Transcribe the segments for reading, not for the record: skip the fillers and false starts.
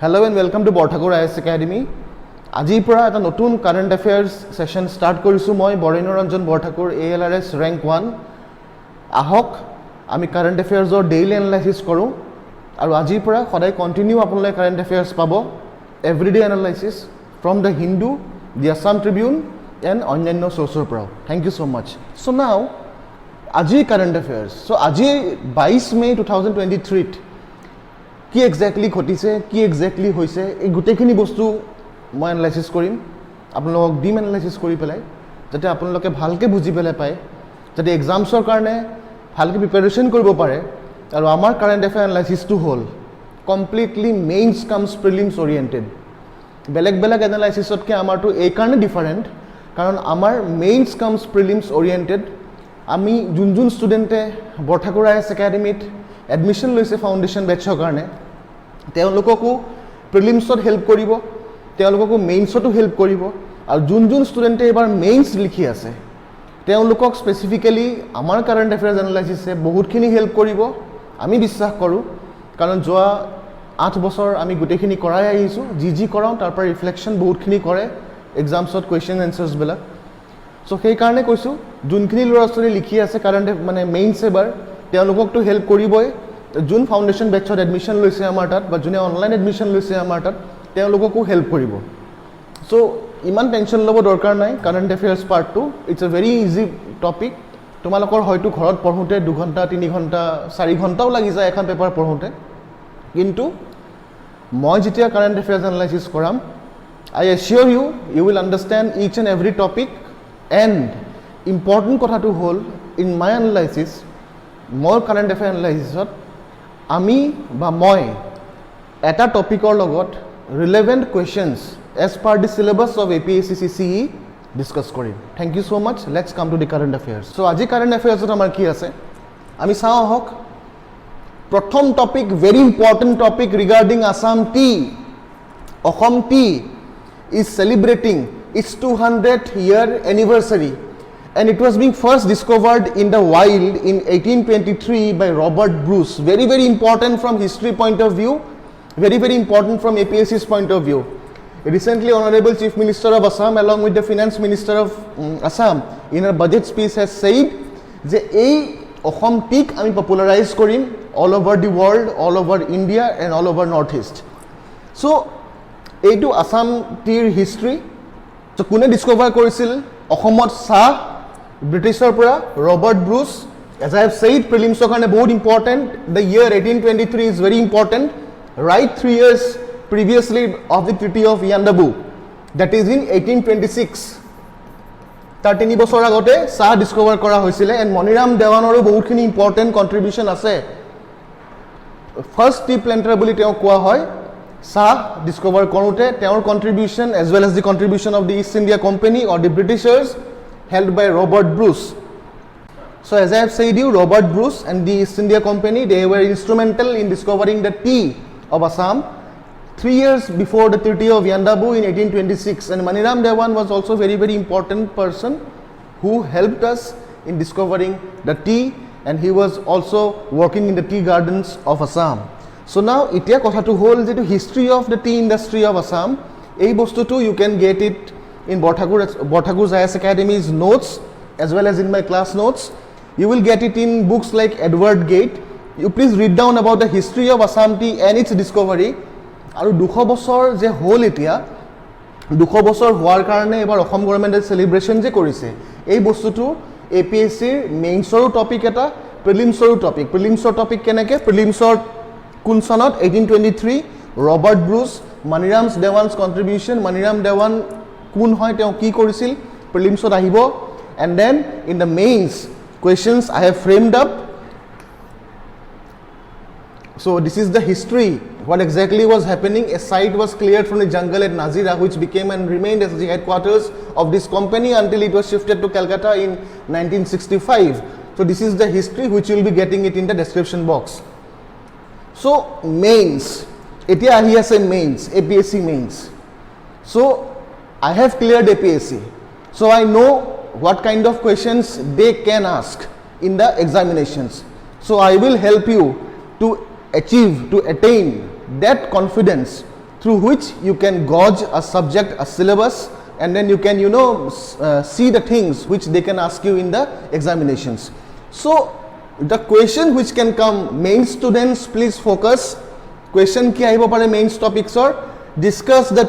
Hello and welcome to Borthakur Academy. Ajir pora eta notun current affairs session start korisu moi Barenya Borthakur ALRS rank 1. Ahok ami current affairs or daily analysis koru aru ajir pora khodai continue apunle current affairs pabo everyday analysis from the Hindu, the Assam Tribune and onyanyo sources pora. Thank you so much. So now ajir current affairs. So ajir 22 May 2023 কি exactly ঘটিছে কি exactly হৈছে এই গুটেখিনি বস্তু মই analysis কৰিম আপোনালোকক ডিম analysis কৰি পেলাই যাতে আপোনালোকে ভালকে বুজি পেলাই পায় যাতে এক্সামছৰ কাৰণে ভালকে প্ৰিপাৰেচন কৰিব পাৰে আৰু আমাৰ কাৰেন্ট এফেয়াৰ এনালাইসিসটো হ'ল কমপ্লিটলি মেইনছ কামছ প্ৰিলিমছ ওৰিয়েন্টেড বেলেগ বেলেগ এনালাইসিসতকে আমাৰটো এই কাৰণে ডিফাৰেন্ট কাৰণ আমাৰ মেইনছ কামছ প্ৰিলিমছ ওৰিয়েন্টেড আমি যোন ষ্টুডেন্টে বৰঠাকুৰ আইএছ একাডেমিত এডমিশন লৈছে ফাউন্ডেশন বেচৰ কাৰণে তেওঁলোককো প্ৰিলিমছত হেল্প কৰিব তেওঁলোককো মেইনছতো হেল্প কৰিব আৰু যোন ষ্টুডেন্টে এবাৰ মেইনছ লিখি আছে তেওঁলোকক স্পেসিফিক্যালি আমাৰ কাৰেন্ট এফেয়াৰ্স এনালাইসিসে বহুতখিনি হেল্প কৰিব আমি বিশ্বাস কৰোঁ কাৰণ যোৱা 8 বছৰ আমি গুটেখিনি কৰাই আহিছো জি কৰাও তাৰ পৰা ৰিফ্লেকশন বহুতখিনি কৰে এক্সামছত কোৱেশ্চন আনসাৰ্স বিলাক সো সেই কাৰণে কৈছো যোনখিনি ল'ৰা ছোৱালী লিখি আছে কাৰেন্ট মানে মেইনছ এবাৰ তেওঁলোককটো হেল্প কৰিবই যোন ফাউন্ডেশন বেচত এডমিশন লৈছে আমাৰ তাত বা যোনে অনলাইন এডমিশন লৈছে আমাৰ তাত তেওঁলোককো হেল্প কৰিব সো ইমান টেনশন লব দৰকাৰ নাই কাৰেন্ট এফেয়াৰ্স পাৰ্টটো it's a very easy topic তোমালোকৰ হয়তো ঘৰত পঢ়োতে 2 ঘণ্টা 3 ঘণ্টা 4 ঘণ্টাও লাগি যায় এখন পেপাৰ পঢ়োতে কিন্তু মই যেতিয়া কাৰেন্ট এফেয়াৰ্স এনালাইসিস কৰাম I assure you will understand each and every topic and important কথাটো হ'ল ইন মাই এনালাইসিস মোৰ কাৰেন্ট এফেয়াৰ এনালাইসিসত আমি বা মই এটা টপিকৰ লগত ৰিলেভেন্ট questions as per the syllabus of APSC CCE discuss কৰিম thank you so much let's come to the current affairs so আজি কাৰেন্ট এফেয়াৰ্সত আমাৰ কি আছে আমি চাওঁ হক প্ৰথম topic very important topic regarding Assam tea Asom tea is celebrating its 200th year anniversary and it was being first discovered in the wild in 1823 by Robert Bruce. Very important from history point of view, very important from APSC's point of view. Recently Honorable Chief Minister of Assam along with the Finance Minister of Assam in a budget speech has said যে এই অসম tick আমি পপুলাৰাইজ কৰিম all over the world, all over India and all over Northeast. So এইটো আসাম টিৰ history তো কোনে ডিসকভাৰ কৰিছিল অসমত চাহ Britisher পৰা Robert Bruce. As I have said, prelims are very important. The year 1823 is very important. Right 3 years previously of the Treaty of Yandabu, that is in 1826. 13 বছৰ আগতে চাহ ডিসকভাৰ কৰা হৈছিল and মনিৰাম দেৱানৰো বহুতখিনি important contribution আছে. First tea planter বুলি তেওঁ কোৱা হয় চাহ ডিসকভাৰ কৰোতে তেওঁৰ contribution as well as the contribution of the East India Company or the Britishers held by Robert Bruce. So as I have said you, Robert Bruce and the East India Company, they were instrumental in discovering the tea of Assam 3 years before the Treaty of Yandabu in 1826. And Maniram Devan was also very important person who helped us in discovering the tea and he was also working in the tea gardens of Assam. So now itia kotha to hold the history of the tea industry of Assam. Ei bostu tu you can get it in Borthakur's IAS Academy's notes as well as in my class notes. You will get it in books like Edward Gate. You please read down about the history of Assam tea and its discovery. আৰু 200 বছৰ যে হল এতিয়া 200 বছৰ হোৱাৰ কাৰণে এবাৰ অসম গভৰ্ণমেণ্টে সেলিব্ৰেচন যে কৰিছে এই বস্তুটো APSCৰ মেইনছৰ টপিক এটা প্ৰিলিমছৰ টপিক কেনেকে প্ৰিলিমছৰ কোন সনত 1823 ৰবাৰ্ট ব্ৰুচ মনিৰামছ দেৱানছ কন্ট্ৰিবিউশন মনিৰাম দেৱান কোন হয় তেওঁ কি কৰিছিল প্ৰিলিমছত আহিব and then in the mains questions I have framed up. So this is the history what exactly was happening. A site was cleared from the jungle at Nazira which became and remained as the headquarters of this company until it was shifted to Calcutta in 1965. So this is the history which you will be getting it in the description box. So mains etia ahi ase mains APSC mains. So I have cleared APSC, so I know what kind of questions they can ask in the examinations. So I will help you to attain that confidence through which you can gauge a subject, a syllabus, and then you can, see the things which they can ask you in the examinations. So the question which can come, main students, please focus. Question ki ahibo pare mains topics or discuss the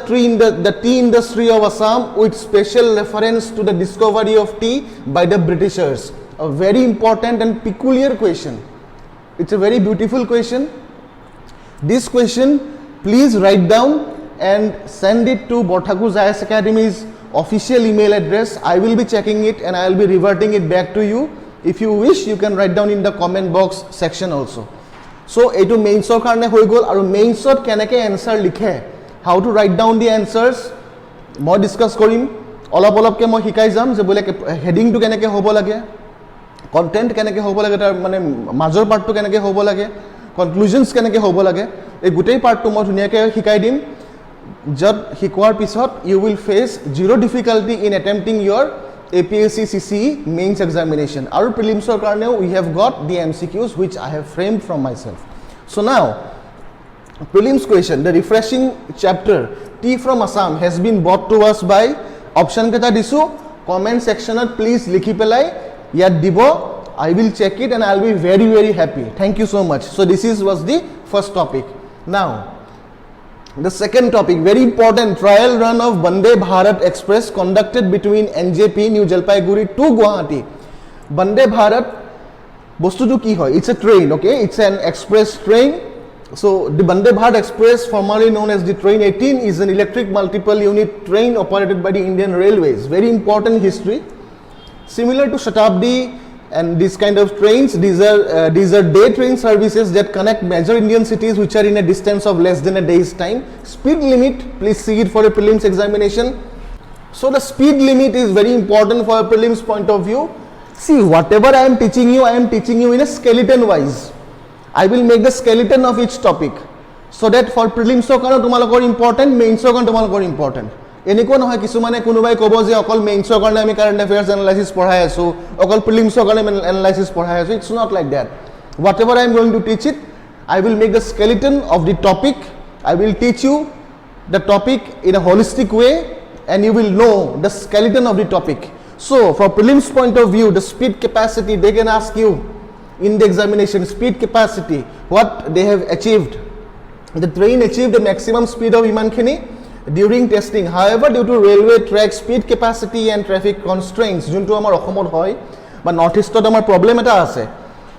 tea industry of Assam with special reference to the discovery of tea by the Britishers. A very important and peculiar question. It's a very beautiful question. This question, please write down and send it to Borthakur's IAS Academy's official email address. I will be checking it and I will be reverting it back to you. If you wish, you can write down in the comment box section also. So, etu mainsor karone hoi gol aru mainsor keneke answer likhe, how to write down the answers, moi discuss korim. Olop ke moi hikai jam je bole heading to keneke hobo lage, content keneke hobo lage, tar mane major part to keneke hobo lage, conclusions keneke hobo lage. Ei gutei part to moi dhuniyake hikai dim. Jab hikwar pisot you will face zero difficulty in attempting your APSc CCE mains examination. Our prelims karne we have got the MCQs which I have framed from myself. So now, prelims question, the refreshing chapter Tea from Assam has been brought to us by option keta disu, comment section please likhi pelai yat dibo. I will check it and I will be very, very happy. Thank you so much. So this was the first topic. Now, the second topic, very important, trial run of Vande Bharat Express conducted between NJP, New Jalpaiguri to Guwahati. Vande Bharat, bostu tu ki hoy? It's a train, okay? It's an express train. So the Vande Bharat Express, formerly known as the Train 18, is an electric multiple unit train operated by the Indian Railways. Very important history. Similar to Shatabdi and this kind of trains, these are day train services that connect major Indian cities which are in a distance of less than a day's time. Speed limit, please see it for a prelims examination. So the speed limit is very important for a prelims point of view. See, whatever I am teaching you in a skeleton wise. I will make the skeleton of each topic so that for prelims tumalokor important, mains tumalokor important. এনেকুৱা নহয় কিছুমানে কোনোবাই ক'ব যে অকল মেইনছৰ কাৰণে আমি current affairs analysis পঢ়াই আছো অকল প্রিলিমছৰ কাৰণে এনালাইসিস পঢ়াই আছো it's not like that whatever I am going to teach it I will make the skeleton of the topic I will teach you the topic in a holistic way and you will know the skeleton of the topic so from prelims point of view the speed capacity they can ask you in the examination speed capacity what they have achieved the train achieved the maximum speed of iman khini during testing. However, due to railway track speed capacity and traffic constraints, junto amar okhomot hoy, but northeast amar problem eta ase.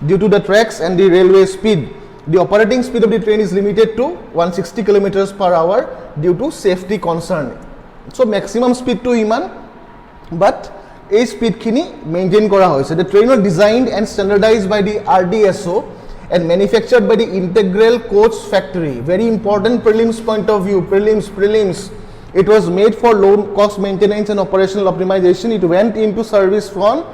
Due to the tracks and the railway speed, the operating speed of the train is limited to 160 kilometers per hour due to safety concern. So maximum speed to iman, but a speed khini maintain kora hoise. The train was designed and standardized by the RDSO and manufactured by the Integral Coach Factory. Very important prelims point of view. Prelims. It was made for low cost maintenance and operational optimization. It went into service from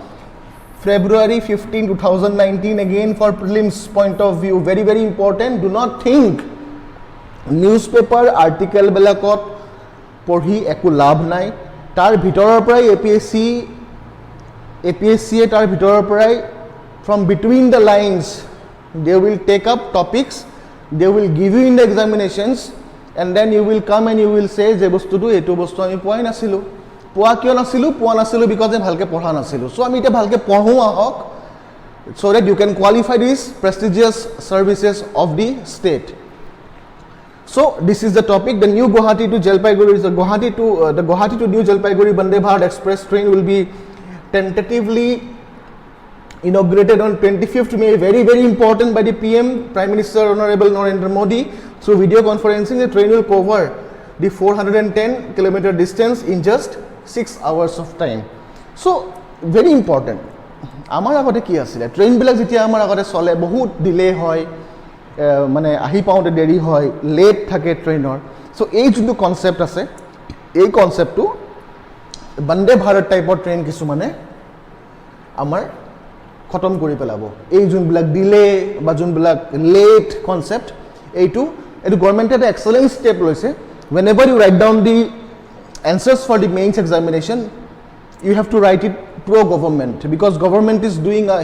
February 15, 2019. Again for prelims point of view. Very, very important. Do not think newspaper article belakot porhi eku labh nai. Tar bhitorer prai APSC tar bhitorer prai from between the lines they will take up topics, they will give you in the examinations and then you will come and you will say je bostu tu etu bostu ami poai nasilu poa kyo nasilu poa nasilu because I bhalke porha nasilu so ami eta bhalke porhu ahok so that you can qualify these prestigious services of the state. So this is the topic. The new Guwahati to Jalpaiguri is the Guwahati to New Jalpaiguri Vande Bharat Express train will be tentatively inaugurated on 25th May, very, very important by the PM, Prime Minister Honorable Narendra Modi. Through video conferencing, the train will cover the 410 kilometer distance in just 6 hours of time. So, very important. Amar agote ki asile train bilak jetia amar agote chole bahut delay hoy mane ahi paunte deri hoy late thake trainor so ei juntu concept ase ei concept tu Vande Bharat type of train kisumane amar খতম কৰি পেলাব এই যোনবিলাক delay বা যোনবিলাক late concept এইটো government এটা excellent step লৈছে whenever you write down the answers for the mains examination you have to write it pro government because government is doing a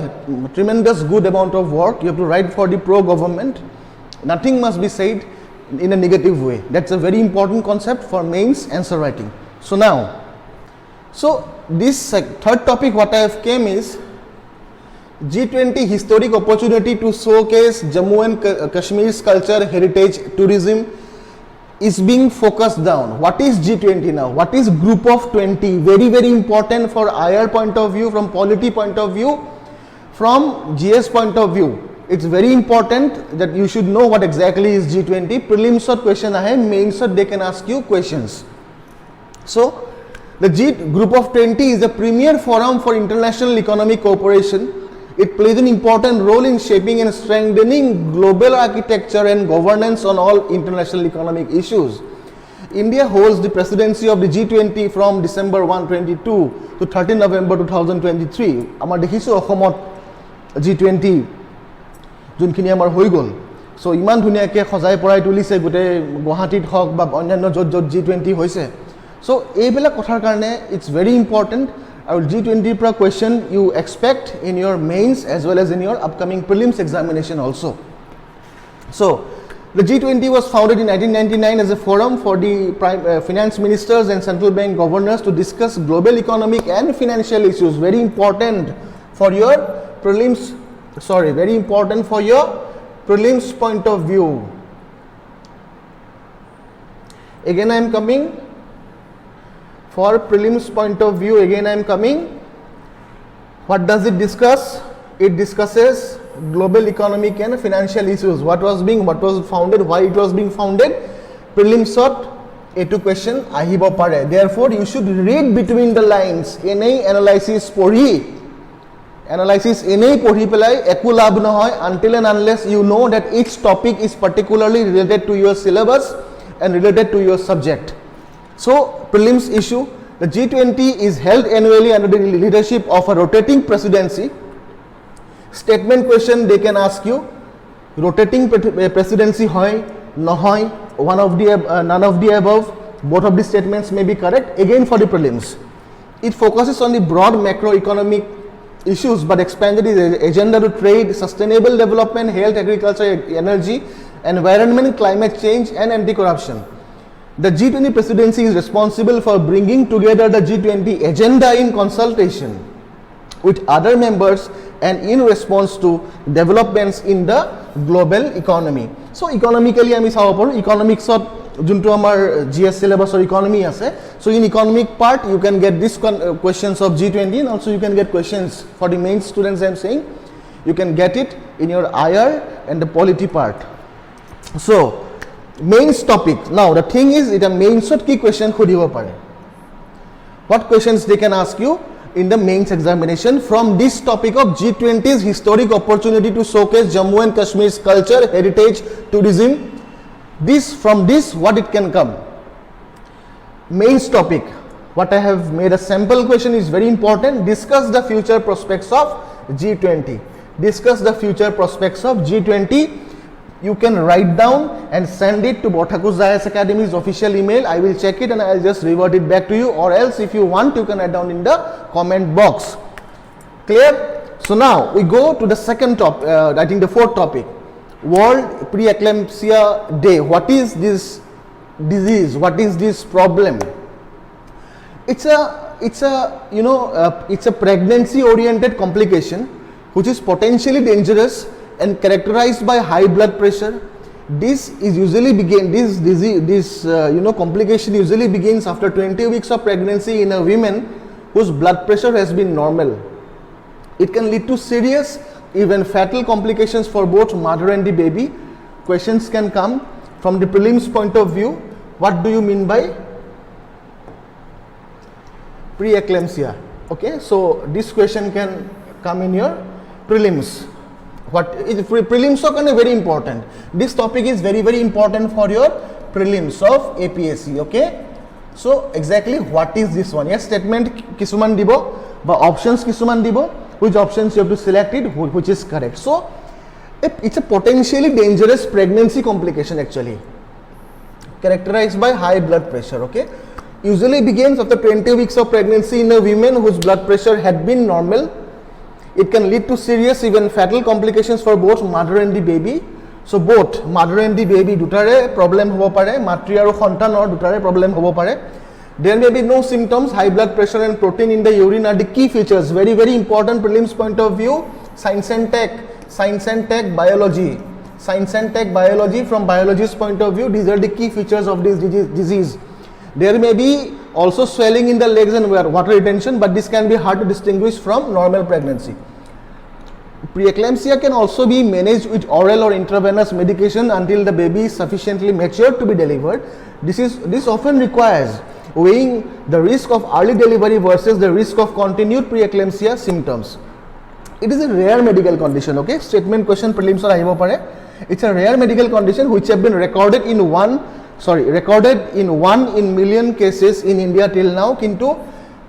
tremendous good amount of work you have to write for the pro government nothing must be said in a negative way. That's a very important concept for mains answer writing. So now, this third topic what I have came is G20 historic opportunity to showcase Jammu and Kashmir's culture, heritage, tourism is being focused down. What is G20 now? What is group of 20? Very, very important for IR point of view, from polity point of view, from GS point of view. It's very important that you should know what exactly is G20. Prelims or question ahe, mains or they can ask you questions. So the group of 20 is a premier forum for international economic cooperation. It plays an important role in shaping and strengthening global architecture and governance on all international economic issues. India holds the presidency of the G20 from December 1, 2022 to 13 November 2023. Amar dekhisu Ohomot G20 যোনখিনি আমাৰ হৈ গ'ল so ইমান ধুনীয়াকৈ সজাই পৰাই তুলিছে গোটেই গুৱাহাটীত হওক বা অন্যান্য য'ত য'ত G20 হৈছে সো এইবিলাক কথাৰ কাৰণে ইটস ভেৰি ইম্পৰ্টেণ্ট আৰু G20 পৰা question you expect in your mains as well as in your upcoming prelims examination also' so the G20 was founded in 1999 as a forum for the finance ministers and central bank governors to discuss global economic and financial issues. Very important for your prelims. Very important for your prelims point of view. Again I am coming for prelims point of view. Again I am coming. What does it discuss? It discusses global economic and financial issues. What was founded, why it was being founded. Prelims short A2 question ahibo pare. Therefore you should read between the lines. Any analysis pori. Analysis এনেই পঢ়ি পেলাই একো লাভ নহয় until and unless you know that each topic is particularly related to your syllabus and related to your subject. So prelims issue, the G20 is held annually under the leadership of a rotating presidency. Statement question they can ask you, rotating presidency hoy nohoy, none of the above, both of the statements may be correct. Again for the prelims, it focuses on the broad macroeconomic issues but expanded its agenda to trade, sustainable development, health, agriculture, energy, environment, climate change and anti-corruption. The G20 presidency is responsible for bringing together the G20 agenda in consultation with other members and in response to developments in the global economy. So economically আমি চাব পাৰো economicsত যোনটো আমাৰ GS syllabusৰ economy আছে. So in economic part you can get this questions of G20 and also you can get questions for the main students I am saying. You can get it in your IR and the polity part. So mains topic. Now the thing is it a mainsot ki question khodibo pare. What questions they can ask you in the mains examination from this topic of G20's historic opportunity to showcase Jammu and Kashmir's culture, heritage, tourism. From this what it can come. Mains topic, what I have made a sample question is very important. Discuss the future prospects of G20. Discuss the future prospects of G20. You can write down and send it to borthakursiasacademy's official email. I will check it and I will just revert it back to you, or else if you want you can write down in the comment box. Clear? So now we go to the second topic, I think the fourth topic, World Preeclampsia Day. What is this disease? What is this problem? It's a pregnancy oriented complication which is potentially dangerous and characterized by high blood pressure. This complication usually begins after 20 weeks of pregnancy in a woman whose blood pressure has been normal. It can lead to serious, even fatal complications for both mother and the baby. Questions can come from the prelims point of view. What do you mean by preeclampsia? Okay, so this question can come in your prelims. What is prelims are very important. This topic is very, very important for your prelims of APSC. Okay, so exactly what is this one? Yes, statement kisuman dibo ba options kisuman dibo. Which options you have to select it, which is correct. So it's a potentially dangerous pregnancy complication actually, characterized by high blood pressure. Okay, usually begins after 20 weeks of pregnancy in a woman whose blood pressure had been normal. It can lead to serious, even fatal complications for both mother and the baby. So both mother and the baby dutare problem hobo pare, matri aru santanor dutare problem hobo pare. There may be no symptoms. High blood pressure and protein in the urine are the key features. Very, very important prelims point of view. Science and tech, biology. Science and tech, biology. From biologist's point of view, these are the key features of this disease. There may be also swelling in the legs and water retention, but this can be hard to distinguish from normal pregnancy. Preeclampsia can also be managed with oral or intravenous medication until the baby is sufficiently mature to be delivered. This often requires weighing the risk of early delivery versus the risk of continued preeclampsia symptoms. It is a rare medical condition, okay? Statement question prelims or ahibo pare. It's a rare medical condition which have been recorded in 1 in million cases in India till now. Kintu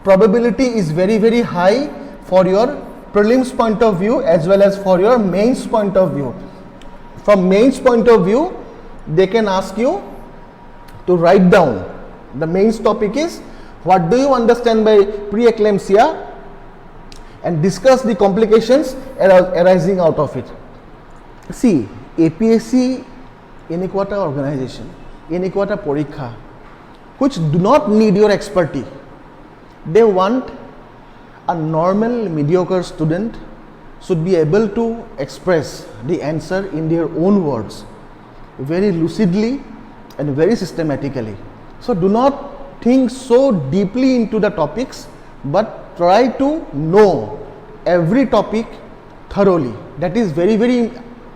probability is very, very high for your prelims point of view as well as for your mains point of view. From mains point of view, they can ask you to write down. The mains topic is what do you understand by preeclampsia and discuss the complications arising out of it. See, APSC inequata organization, inequata porikha, which do not need your expertise. They want a normal mediocre student should be able to express the answer in their own words very lucidly and very systematically. So do not think so deeply into the topics, but try to know every topic thoroughly. That is very, very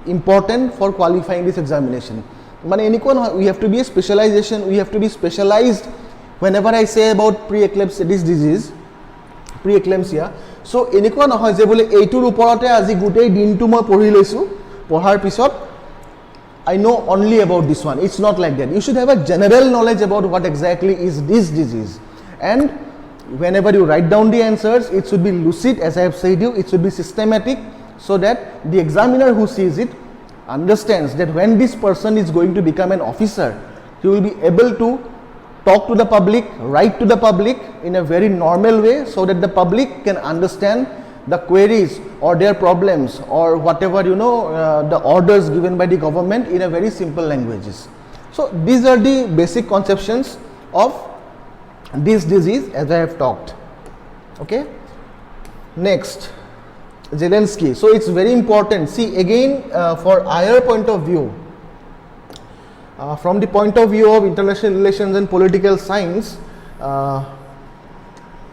important for qualifying this examination. We have to be a specialization, we have to be specialized whenever I say about preeclampsia, this disease, preeclampsia. So eniko nohoy je bole eitur uporote aji gutei din tu moi pori loisu, pohar pisot I know only about this one. It's not like that. You should have a general knowledge about what exactly is this disease. And whenever you write down the answers, it should be lucid, as I have said you, it should be systematic, so that the examiner who sees it understands that when this person is going to become an officer, he will be able to talk to the public, write to the public in a very normal way, so that the public can understand the queries or their problems or whatever the orders given by the government in a very simple languages. So these are the basic conceptions of this disease as I have talked. Okay, next, Zelensky. So it's very important. See, again, for higher point of view, from the point of view of international relations and political science,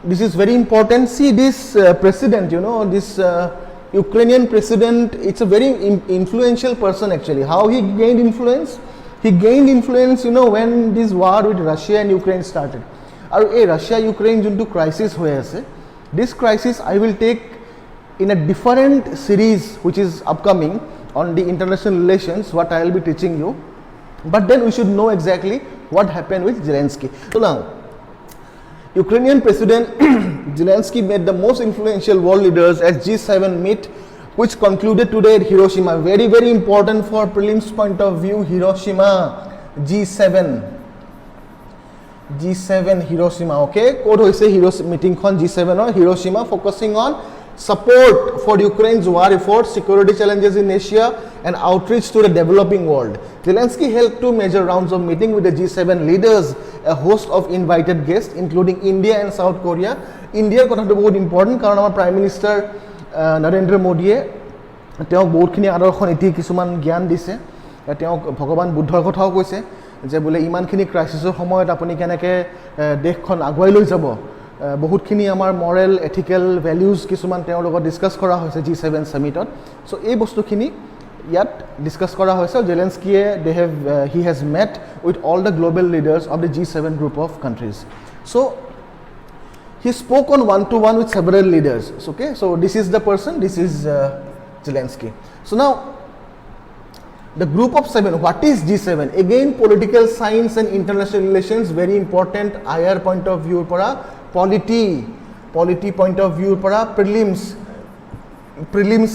this is very important. See, this president, this Ukrainian president, it's a very influential person actually. How he gained influence? He gained influence, when this war with Russia and Ukraine started. Aru ei Russia-Ukraine juntu crisis hoye ase, this crisis I will take in a different series which is upcoming on the international relations, what I will be teaching you. But then we should know exactly what happened with Zelensky. So now, Ukrainian President Zelensky met the most influential world leaders at G7 meet, which concluded today at Hiroshima. Very, very important for prelims point of view. Hiroshima, G7 Hiroshima. Okay, code hoise meeting khon G7 or Hiroshima, focusing on support for Ukraine's war efforts, security challenges in Asia, and outreach to the developing world. Zelensky held 2 major rounds of meeting with the G7 leaders, a host of invited guests, including India and South Korea. India is very important because our Prime Minister Narendra Modi তেওঁক বহুতখিনি আদৰ্শ নীতি কিছুমান জ্ঞান দিছে। তেওঁক ভগৱান বুদ্ধৰ কথাও কৈছে যে বোলে ইমানখিনি ক্ৰাইচিছৰ সময়ত আপুনি কেনেকৈ দেশখন আগুৱাই লৈ যাব। বহুতখিনি আমাৰ মৰেল এথিকেল ভেলিউজ কিছুমান তেওঁৰ লগত ডিছকাছ কৰা হৈছে G7 সামিটত। সো এই বস্তুখিনি ইয়াত ডিছকাছ কৰা হৈছে। জেলেনস্কিয়ে he has met with all the global leaders of the G7 group of countries. So he spoke on one-to-one with several leaders. Okay, so this is the person, this is Zelensky. So now the group of 7, what is G7? Again, political science and international relations, very important. IR point of view para polity point of view para prelims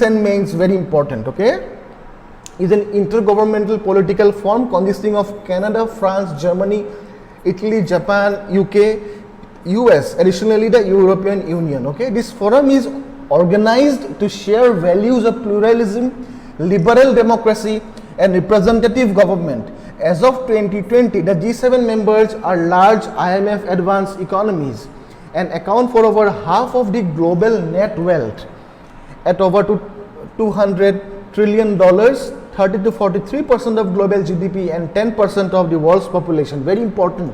and mains, very important. Okay, is an intergovernmental political forum consisting of Canada, France, Germany, Italy, Japan, UK, US, additionally the European Union. Okay, this forum is organized to share values of pluralism, liberal democracy, and representative government. As of 2020, the G7 members are large IMF advanced economies and account for over half of the global net wealth at over $200 trillion, 30 to 43% of global GDP and 10% of the world's population. Very important.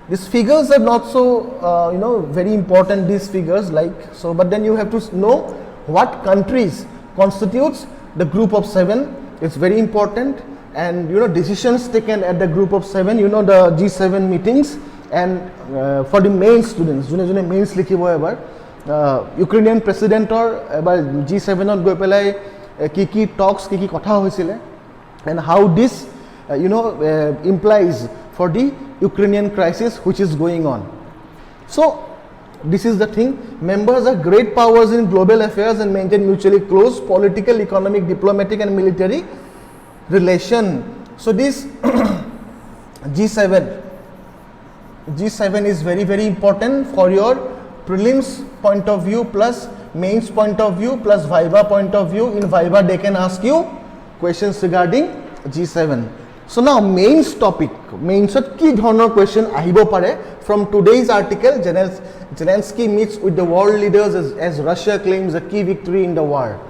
These figures are not so very important, these figures, but then you have to know what countries constitutes the group of 7. It's very important. And decisions taken at the group of 7, the G7 meetings, and for the main students, mains likhibo ebar Ukrainian president or G7 ot goi pelai ki talks ki kotha hoisile, and how this implies for the Ukrainian crisis which is going on. So this is the thing. Members are great powers in global affairs and maintain mutually close political, economic, diplomatic and military relation. So this G7 is very, very important for your prelims point of view plus mains point of view plus viva point of view. In viva they can ask you questions regarding G7. So now mains topic, mains ki dhৰণৰ question ahibo pare from today's article. Zelensky meets with the world leaders as Russia claims a key victory in the war.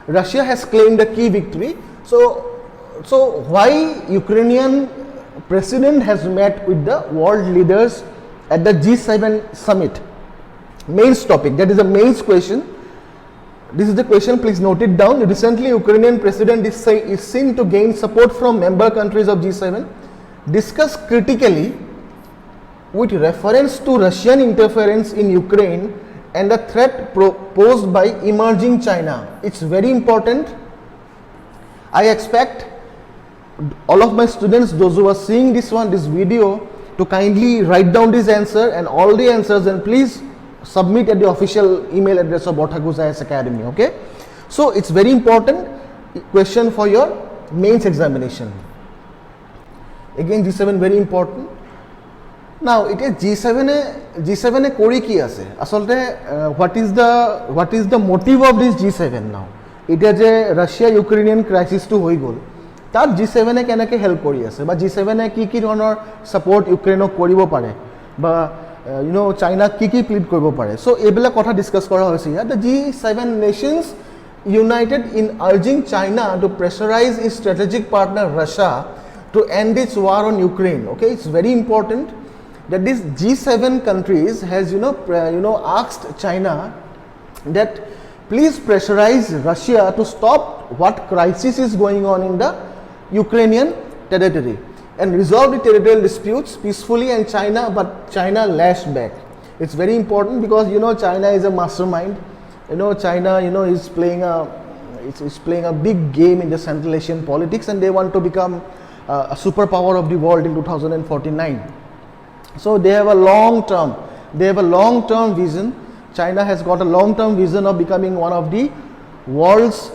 Russia has claimed a key victory. So why Ukrainian president has met with the world leaders at the G7 summit? Mains topic, that is a mains question. This is the question, please note it down. Recently, Ukrainian president is seen to gain support from member countries of G7. Discuss critically with reference to Russian interference in Ukraine and the threat posed by emerging China. It's very important. I expect all of my students, those who are seeing this video, to kindly write down this answer and all the answers, and please submit at the official email address of Borthakursiasacademy. Okay, so it's very important question for your mains examination. Again, G7 very important. Now it is G7 kori ki ase asolte what is the motive of this G7 now? It is a Russia Ukrainian crisis to hoi gol, তাত G7 কেনেকৈ help কৰি আছে বা G7 কি ধৰণৰ support ইউক্ৰেইনক কৰিব পাৰে বা চাইনা কি প্লিড কৰিব পাৰে. সো এইবিলাক কথা ডিসকাস কৰা হৈছে ইয়াত. The G7 nations united in urging China to pressurize its strategic partner Russia to end its war on Ukraine. Okay, it's very important that this G7 countries has asked China that please pressurize Russia to stop what crisis is going on in the Ukrainian territory and resolve the territorial disputes peacefully, and China lashed back. It's very important because China is a mastermind. China is playing a big game in the Central Asian politics, and they want to become a superpower of the world in 2049. So they have a long term vision. China has got a long term vision of becoming one of the world's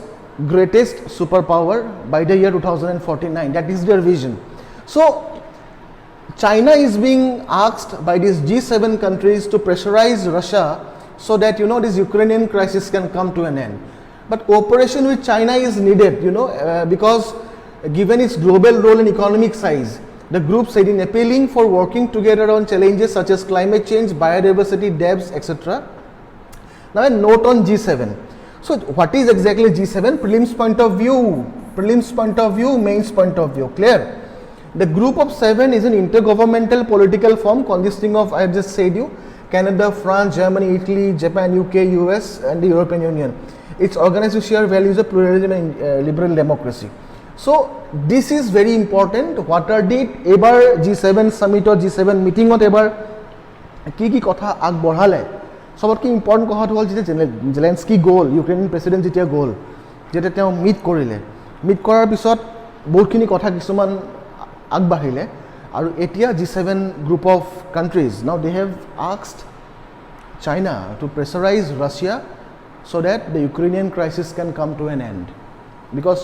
greatest superpower by the year 2049. That is their vision. So China is being asked by these G7 countries to pressurize Russia so that this Ukrainian crisis can come to an end. But cooperation with China is needed, because given its global role and economic size, the group said in appealing for working together on challenges such as climate change, biodiversity, debts, etc. Now a note on G7. So what is exactly G7? Prelims point of view, mains point of view. Clear? The group of 7 is an intergovernmental political form consisting of, I have just said you, Canada, France, Germany, Italy, Japan, UK, US and the European Union. It's organized to share values of pluralism and liberal democracy. So this is very important. What are the ever G7 summit or G7 meeting ot ever ki kotha ag borhale? Sobotke important কথাটো হ'ল যে Zelensky গোল, Ukrainian president যেতিয়া গোল যেটা তেওঁ meet কৰাৰ পিছত বহুতখিনি কথা কিছুমান আগবাঢ়িলে আৰু এতিয়া G7 group of countries, now they have asked China to pressurize Russia so that the Ukrainian crisis can come to an end, because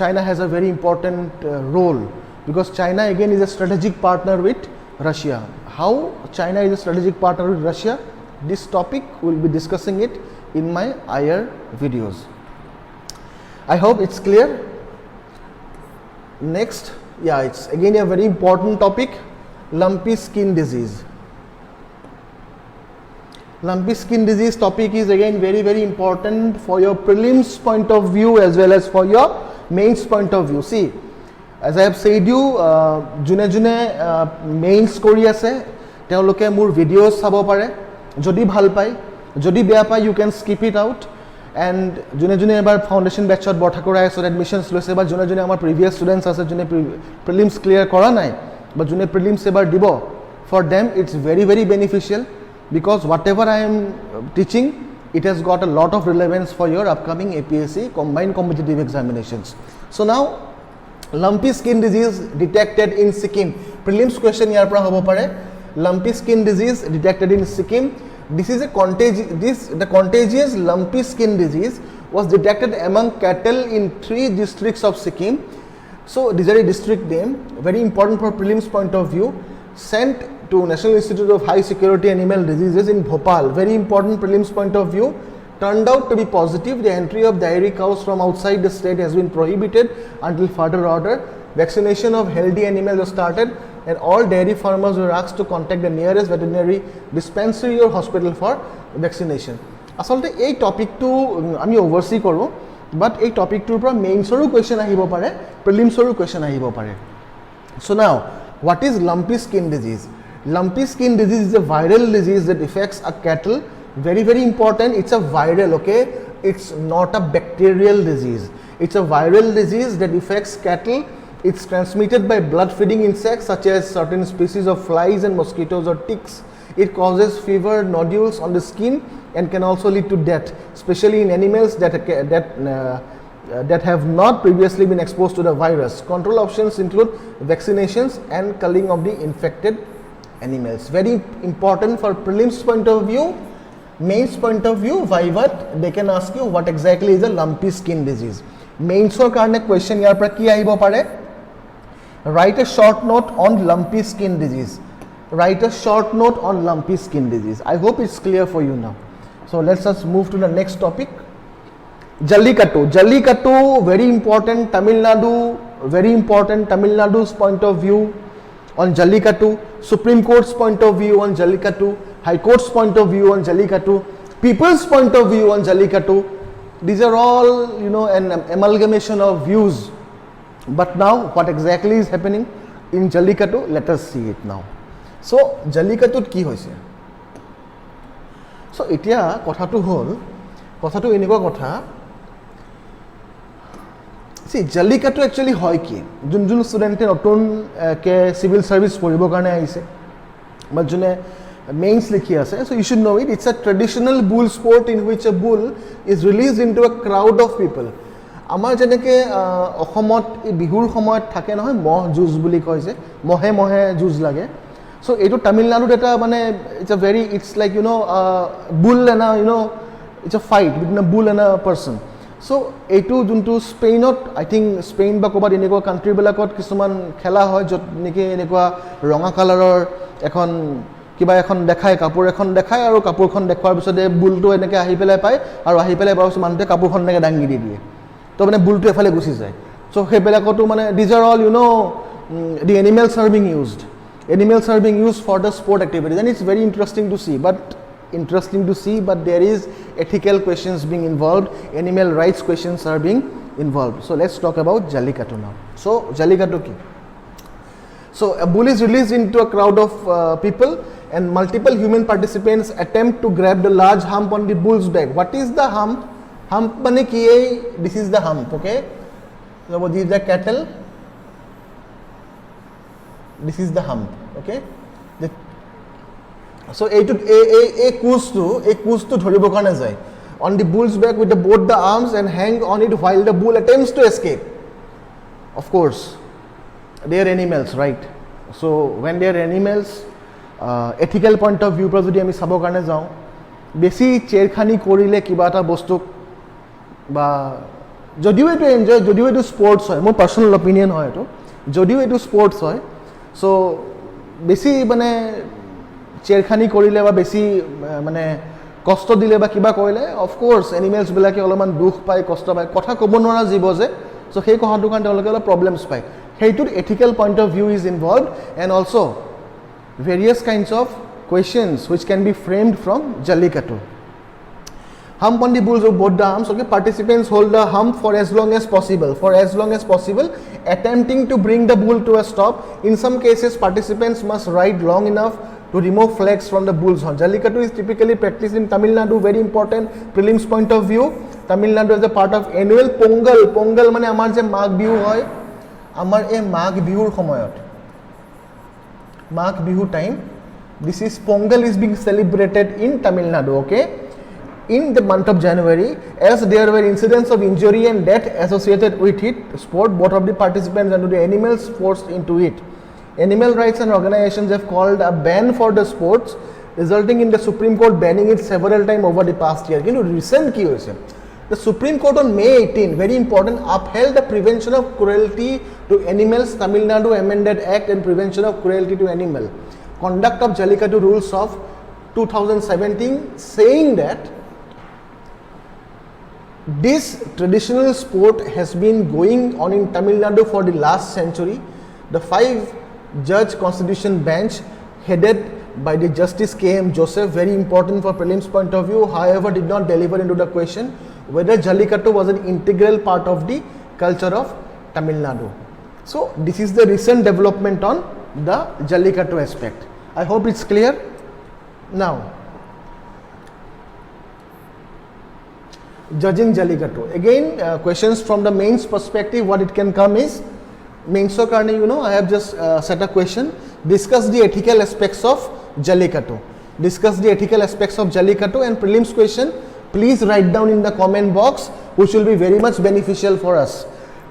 China has a very important role, because China again is a strategic partner with Russia. How China is a strategic partner with Russia? This topic we'll be discussing it in my higher videos. I hope it's clear. Next, yeah, it's again a very important topic, lumpy skin disease. Lumpy skin disease topic is again very important for your prelims point of view as well as for your mains point of view. See, as I have said you, june mains kori ase teoloke mur videos sabo pare, jodi bhal pai, jodi beya pai, you can skip it out. And june ebar foundation batch ot Borthakur IS admissions loise ba june amar previous students ase june prelims clear kora nai but june prelims ebar dibo, for them it's very beneficial, because whatever I am teaching, it has got a lot of relevance for your upcoming APSC combined competitive examinations. So now, lumpy skin disease detected in Sikkim. Prelims question yar pra hobo pare. Lumpy skin disease detected in Sikkim. This is a the contagious lumpy skin disease was detected among cattle in 3 districts of Sikkim. So these are a district name, very important for prelims point of view. Sent to National Institute of High Security Animal Diseases in Bhopal, very important prelims point of view. Turned out to be positive. The entry of dairy cows from outside the state has been prohibited until further order. Vaccination of healthy animals was started, and all dairy farmers were asked to contact the nearest veterinary dispensary or hospital for vaccination. Asalte ei topic to ami oversee koru, but ei topic to pra mains oru question ahibo pare, prelims oru question ahibo pare. So now, what is lumpy skin disease? Lumpy skin disease is a viral disease that affects a cattle. Very important, it's a viral, okay? It's not a bacterial disease. It's a viral disease that affects cattle. It's transmitted by blood feeding insects such as certain species of flies and mosquitoes or ticks. It causes fever, nodules on the skin, and can also lead to death, especially in animals that have not previously been exposed to the virus. Control options include vaccinations and culling of the infected animals. Very important for prelims point of view. Mains point of view, vivat, they can ask you what exactly is a lumpy skin disease. Mains or karne question yar pra ki ahibo pare? Write a short note on lumpy skin disease. Write a short note on lumpy skin disease. I hope it's clear for you now. So let's just move to the next topic. Jallikattu. Jallikattu, very important. Tamil Nadu's point of view on Jallikattu. Supreme Court's point of view on Jallikattu. High Court's point of view on Jallikattu, people's point of view on Jallikattu. These are all, an amalgamation of views. But now, what exactly is happening in Jallikattu? Let us see it now. So, Jallikattu ki hoise? So, etia kothatu eniko kotha. See, Jallikattu actually hoy ki? Jun student notun ke civil service poribo karone aise. But june mains likhi ase, so you should know it. It's a traditional bull sport in which a bull is released into a crowd of people. Amar jeneke ohomot bihur samoyat thake nohoy moh juice buli koy je, mohe juice lage. So etu Tamil Nadu eta mane it's like bull and it's a fight between a bull and a person. So etu juntu Spainot, I think Spain ba kobat eneko country belakot kisuman khela hoy jot niki eneko ronga coloror ekhon কিবা এখন দেখায়, কাপোৰ এখন দেখায়, আৰু কাপোৰখন দেখুৱাৰ পিছতে বুলটো এনেকৈ আহি পেলাই পায়, আৰু আহি পেলাই বাৰু মানুহটোৱে কাপোৰখন এনেকৈ দাঙি দি দিয়ে, তো মানে বুলটো এফালে গুচি যায়. চ' সেইবিলাকতো মানে these are all the animals R being used. Animals are being used for the sport activities, and it's very interesting to see. But there is ethical questions being involved. Animal rights questions are being involved. So let's talk about Jallikattu now. So Jallikattu ki? So a bull is released into a crowd of people, and multiple human participants attempt to grab the large hump on the bull's back. What is the hump? Hump mane ki hai? This is the hump, okay? So this is the cattle. This is the hump, okay? So a kustu dhoribo karone jay on the bull's back with both the arms and hang on it while the bull attempts to escape. Of course, they are animals, right? So when they are animals, ethical point of view pra jodi ami sabo karone jao, beshi cherkhani korile kiba eta bostuk ba jodiu etu enjoy, jodiu etu sports hoy, my personal opinion hoy etu, jodiu etu sports hoy, so beshi mane চেৰখানি কৰিলে বা বেছি মানে কষ্ট দিলে বা কিবা কৰিলে of course এনিমেলছবিলাকে অলপমান দুখ পায় কষ্ট পায় কথা ক'ব নোৱাৰা জীৱ যে চ' সেই কথাটোৰ কাৰণে তেওঁলোকে অলপ প্ৰব্লেমছ পায় সেইটোত ethical point of view is involved and also' various kinds of questions which can be framed from Jallikattu. Hump on the bulls of both the arms. Okay, participants hold the hump for as long as possible. For as long as possible, attempting to bring the bull to a stop. In some cases, participants must ride long enough to remove flags from the bull's horn. Jallikattu is typically practiced in Tamil Nadu. Very important prelims point of view. Tamil Nadu is a part of annual Pongal. Pongal mane amar je Magh bihu hoy. Amar e Magh bihur khomoyot. Magh bihu time. This is Pongal is being celebrated in Tamil Nadu. Okay. In the month of January, as there were incidents of injury and death associated with it, sport, both of the participants and the animals forced into it. Animal rights and organizations have called a ban for the sports, resulting in the Supreme Court banning it several times over the past year. You know, recent key was the Supreme Court on May 18, very important, upheld the Prevention of Cruelty to Animals Tamil Nadu Amended Act and Prevention of Cruelty to Animal. Conduct of Jallikattu rules of 2017, saying that this traditional sport has been going on in Tamil Nadu for the last century. The 5-judge constitution bench headed by the Justice K.M. Joseph, very important for prelims point of view, however did not deliver into the question whether Jallikattu was an integral part of the culture of Tamil Nadu. So this is the recent development on the Jallikattu aspect. I hope it's clear. Now, judging Jallikattu. Again, questions from the mains perspective, what it can come is, mains so karne, you know, I have just set a question, discuss the ethical aspects of Jallikattu. Discuss the ethical aspects of Jallikattu and prelims question, please write down in the comment box, which will be very much beneficial for us.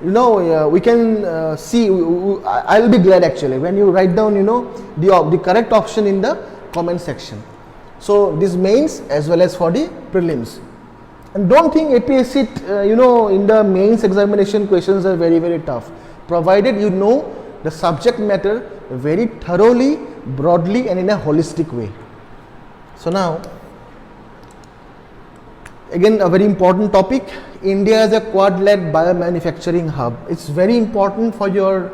You know, we can see, I'll be glad actually, when you write down, you know, the correct option in the comment section. So, this mains as well as for the prelims. And don't think APSc, you know, in the mains examination questions are very, very tough. Provided you know the subject matter very thoroughly, broadly and in a holistic way. So now, again a very important topic, India is a quad-led biomanufacturing hub. It's very important for your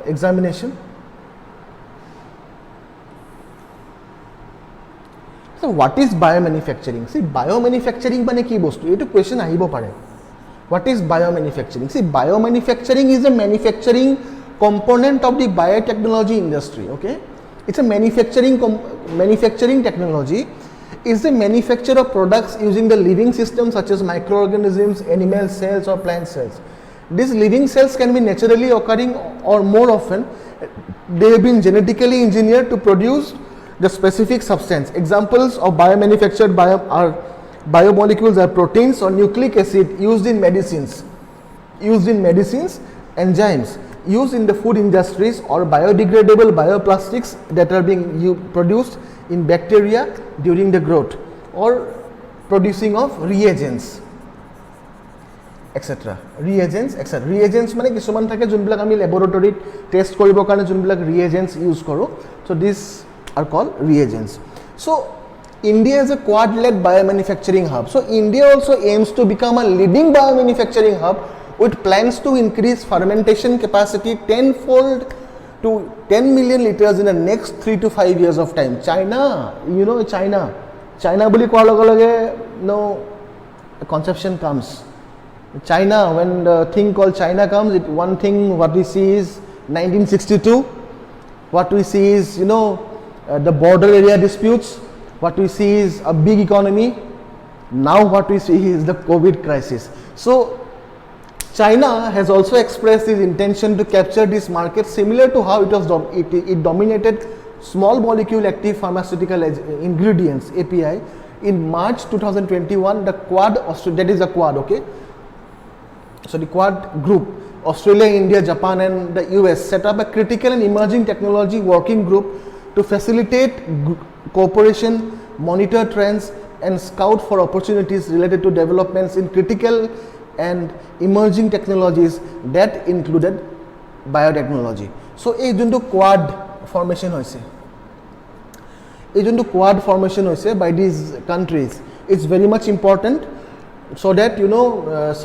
examination. So what is biomanufacturing? See, biomanufacturing mane ki bostu? Eto question ahibo pare. What is biomanufacturing? See, biomanufacturing is a manufacturing component of the biotechnology industry. Okay, it's a manufacturing technology. Is the manufacture of products using the living systems such as microorganisms, animal cells or plant cells. These living cells can be naturally occurring or more often they have been genetically engineered to produce the specific substance. Examples of biomanufactured biomolecules are proteins or nucleic acid used in medicines, enzymes used in the food industries, or biodegradable bioplastics that are being produced in bacteria during the growth, or producing of reagents, etc. Reagents mane kisuman thake junbilak ami laboratory test koribo karone junbilak reagents use koro. So these are called reagents. So India is a quad-led biomanufacturing hub. So India also aims to become a leading biomanufacturing hub with plans to increase fermentation capacity tenfold to 10 million liters in the next 3 to 5 years of time. China, you know, China boli koar loge loge, no conception comes. China, when the thing called China comes, one thing what we see is 1962. What we see is, you know, the border area disputes. What we see is a big economy. Now what we see is the COVID crisis. So China has also expressed its intention to capture this market, similar to how it dominated small molecule active pharmaceutical ingredients API in March 2021. The Quad, that is a Quad, okay. So the Quad group, Australia, India, Japan and the US set up a critical and emerging technology working group to facilitate cooperation, monitor trends and scout for opportunities related to developments in critical and emerging technologies that included biotechnology. So এই যোনটো quad formation হৈছে, এই যোনটো quad formation হৈছে by these countries, it's very much important so that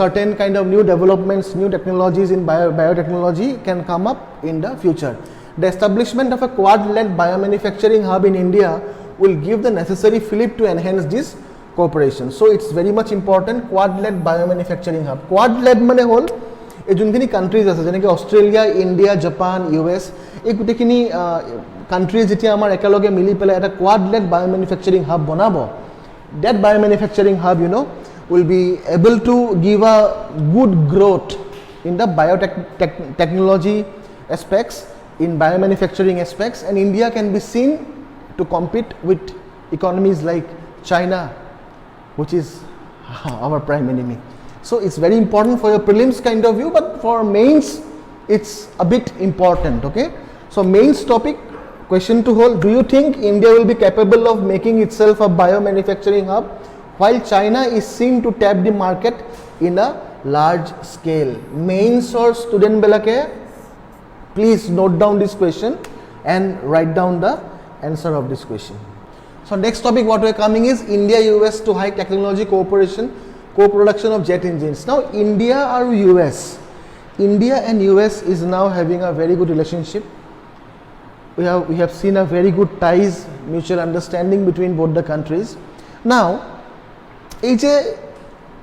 certain kind of new developments, new technologies in biotechnology can come up in the future. The establishment of a quad-led biomanufacturing hub in India will give the necessary fillip to enhance this cooperation. So it's very much important, quad-led biomanufacturing hub. Quad-led মানে হল এই যোনখিনি countries আছে যেনেকৈ Australia, India, Japan, US, এই গোটেইখিনি countries যেতিয়া আমাৰ একেলগে মিলি পেলাই এটা quad-led biomanufacturing hub বনাব, that biomanufacturing hub will be able to give a good growth in the biotechnology aspects, in biomanufacturing aspects, and India can be seen to compete with economies like China, which is our prime enemy. So it's very important for your prelims kind of view, but for mains it's a bit important. Okay, so mains topic, question to hold: do you think India will be capable of making itself a biomanufacturing hub while China is seen to tap the market in a large scale? Mains or student belake, please note down this question and write down the answer of this question. So next topic what we are coming is India US to high technology cooperation, co-production of jet engines. Now India or US, India and US is now having a very good relationship. We have seen a very good ties, mutual understanding between both the countries. Now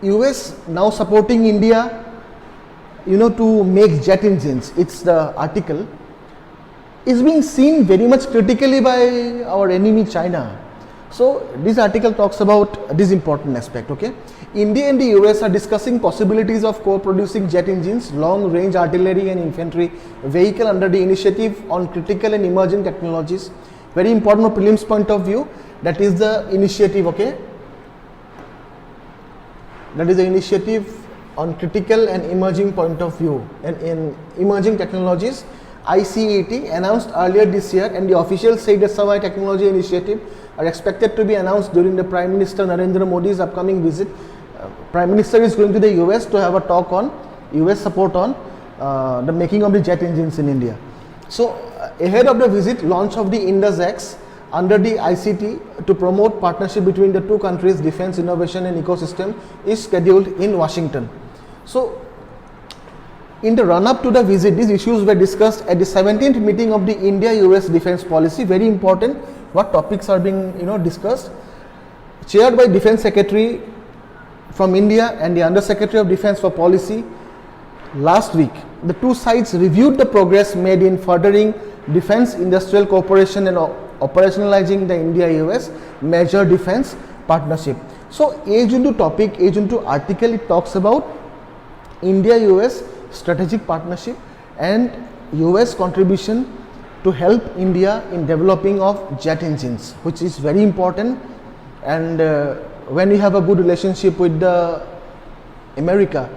US now supporting India to make jet engines, it's the article, is being seen very much critically by our enemy China. So this article talks about this important aspect. Okay, India and the US are discussing possibilities of co-producing jet engines, long range artillery and infantry vehicle under the initiative on critical and emerging technologies. Very important from prelims point of view, that is the initiative. Okay, that is the initiative on critical and emerging point of view and in emerging technologies, ICET, announced earlier this year, and the officials say that some technology initiative are expected to be announced during the Prime Minister Narendra Modi's upcoming visit. Prime Minister is going to the US to have a talk on US support on the making of the jet engines in India. So ahead of the visit, launch of the Indus X under the ICT to promote partnership between the two countries' defense, innovation and ecosystem is scheduled in Washington. So in the run-up to the visit, these issues were discussed at the 17th meeting of the India-US Defense Policy. Very important, what topics are being discussed. Chaired by Defense Secretary from India and the Under Secretary of Defense for Policy. Last week, the two sides reviewed the progress made in furthering defense industrial cooperation and operationalizing the India-US major defense partnership. So age into topic, age into article, it talks about India-US strategic partnership and US contribution to help India in developing of jet engines, which is very important. And when we have a good relationship with the America,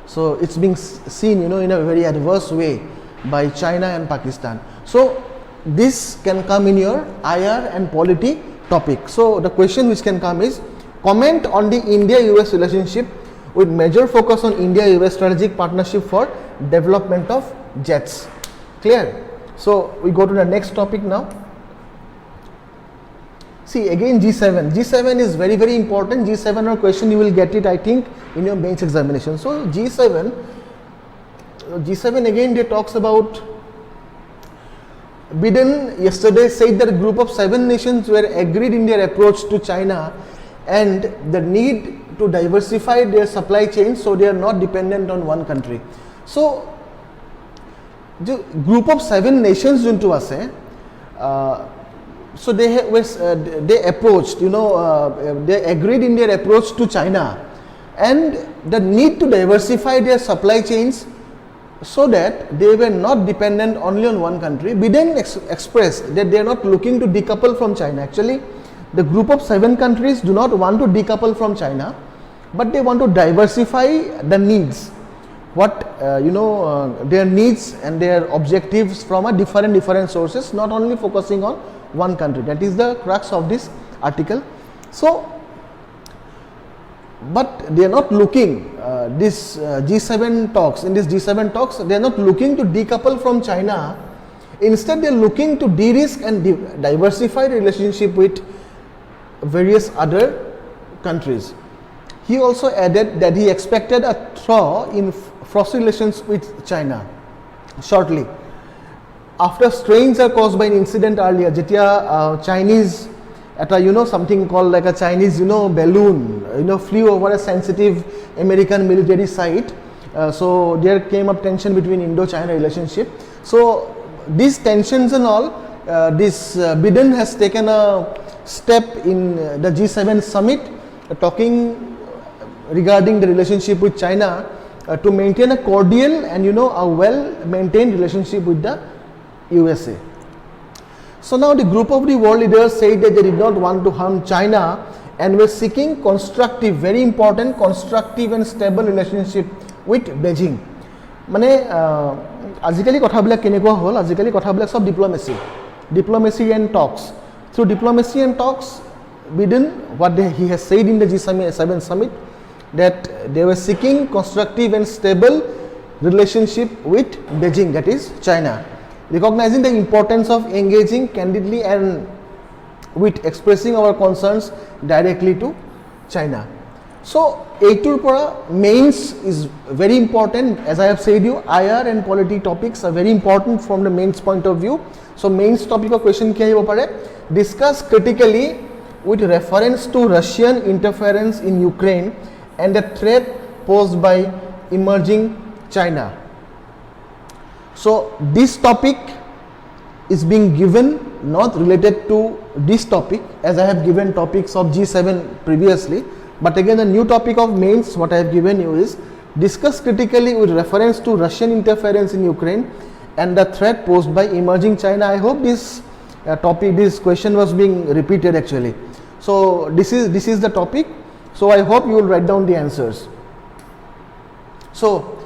so it's being seen in a very adverse way by China and Pakistan. So this can come in your IR and polity topic. So the question which can come is, comment on the India-US relationship with major focus on India-US strategic partnership for development of jets. Clear? So we go to the next topic now. See again G7. G7 is very very important. G7 or question you will get it, I think, in your mains examination. So G7 again they talks about. Biden yesterday said that a group of 7 nations were agreed in their approach to China and the need to diversify their supply chains so they are not dependent on one country. So the group of 7 nations juntu ase, so they approached, they agreed in their approach to China and the need to diversify their supply chains so that they were not dependent only on one country. Biden expressed that they are not looking to decouple from China. Actually, the group of 7 countries do not want to decouple from China, but they want to diversify the needs, their needs and their objectives from a different sources, not only focusing on one country. That is the crux of this article. So but they are not looking, G7 talks, in this G7 talks, they are not looking to decouple from China Instead, they are looking to de-risk and diversify the relationship with various other countries. He also added that he expected a thaw in frosty relations with China shortly. After strains are caused by an incident earlier, Jetia Chinese at a something called like a Chinese balloon flew over a sensitive American military site. So there came up tension between Indo-China relationship. So these tensions and all, this Biden has taken a step in the G7 summit, talking regarding the relationship with China to maintain a cordial and a well-maintained relationship with the USA. So now the group of the world leaders said that they did not want to harm China and were seeking constructive, very important, constructive and stable relationship with Beijing. Mane আজিকালি কথাবিলাক কেনেকুৱা হ'ল, আজিকালি কথাবিলাক সব diplomacy and talks. Through diplomacy and talks, Biden, what he has said in the G7 summit, that they were seeking constructive and stable relationship with Beijing, that is China, recognizing the importance of engaging candidly and with expressing our concerns directly to China. So A2 pora mains is very important. As I have said you, IR and polity topics are very important from the mains point of view. So mains topic of question kya hi pare, discuss critically with reference to Russian interference in Ukraine and the threat posed by emerging China. So this topic is being given not related to this topic, as I have given topics of G7 previously, but again the new topic of mains what I have given you is discuss critically with reference to Russian interference in Ukraine and the threat posed by emerging China. I hope this topic, this question was being repeated actually. So this is the topic. So I hope you will write down the answers. So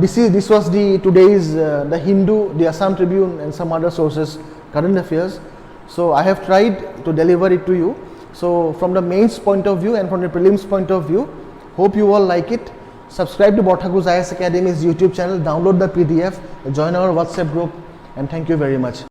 this was the today's the Hindu, the Assam Tribune and some other sources current affairs. So I have tried to deliver it to you. So from the mains point of view and from the prelims point of view, hope you all like it. Subscribe to Borthakur's IAS Academy's YouTube channel, download the PDF, join our WhatsApp group, and thank you very much.